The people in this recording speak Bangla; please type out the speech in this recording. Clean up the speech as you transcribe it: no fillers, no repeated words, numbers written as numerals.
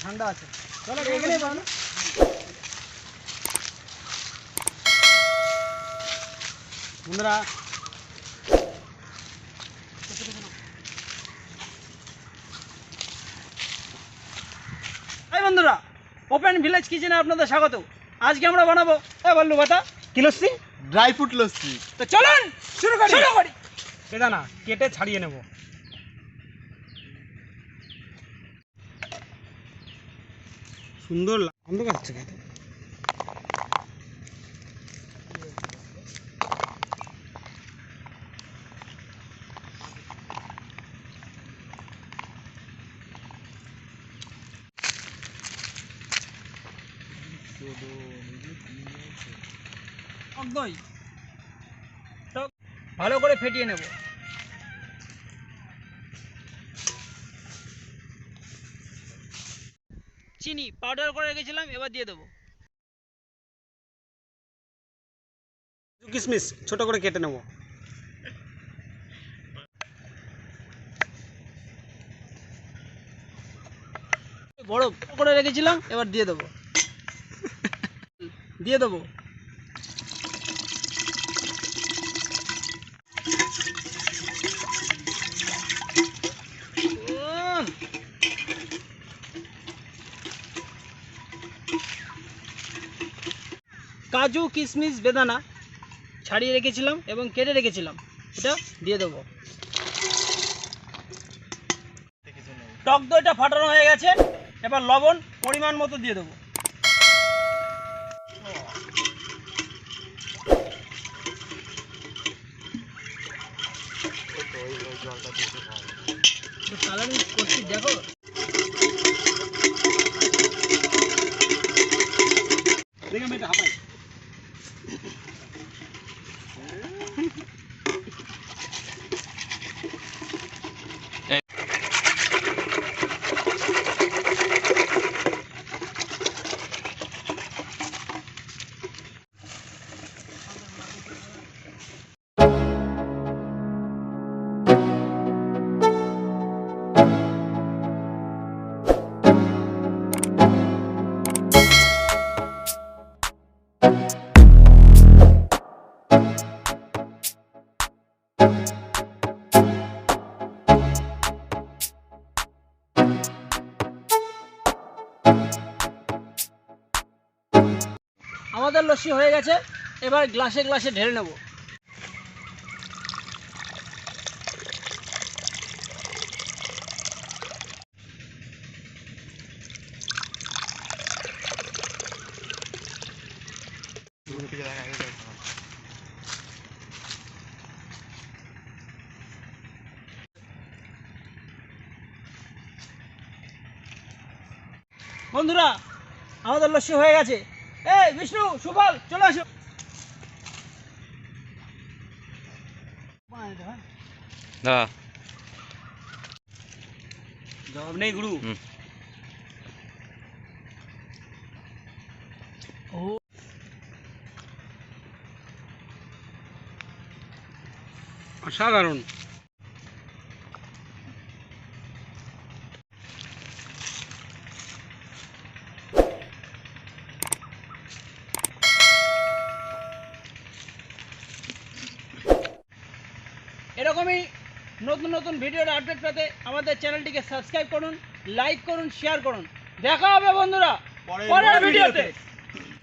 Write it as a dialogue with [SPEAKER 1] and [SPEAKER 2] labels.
[SPEAKER 1] ঠান্ডা আছে। চলো এখানে বানানো। বন্ধুরা বন্ধুরা ওপেন ভিলেজ কিচেনে আপনাদের স্বাগত। আজকে আমরা বানাবো বল্লু বাতা কি লস্যি,
[SPEAKER 2] ড্রাই ফ্রুট লস্যি।
[SPEAKER 1] তো চলুন শুরু করি। বেদানা কেটে ছাড়িয়ে নেব। সুন্দর অন্ধকার হচ্ছে খেতে। ভালো করে ফেটিয়ে নেব। চিনি পাউডার করে রেখেছিলাম, এবার দিয়ে দেবো। কিশমিশ ছোট করে কেটে নেব। বড় করে রেখেছিলাম, এবার দিয়ে দেবো। কাজু কিশমিশ বেদানা ছাড়িয়ে রেখেছিলাম এবং কেটে রেখেছিলাম, এটা দিয়ে দেবো। টক দইটা ফাটানো হয়ে গেছে, এবার লবণ পরিমাণ মতো দিয়ে দেবো। কালারিং করছি দেখো। দেখে আমি এটা হাঁপাই। আমাদের লস্যি হয়ে গেছে, এবার গ্লাসে গ্লাসে ঢেলে নেব। বন্ধুরা আমাদের লস্যি হয়ে গেছে। এই বিষ্ণু সুফল চলে আসো। জবাব নেই গুরু। অসাধারণ। এরকমই নতুন নতুন ভিডিওর আপডেট পেতে আমাদের চ্যানেলটিকে সাবস্ক্রাইব করুন, লাইক করুন, শেয়ার করুন। দেখা হবে বন্ধুরা পরের ভিডিওতে।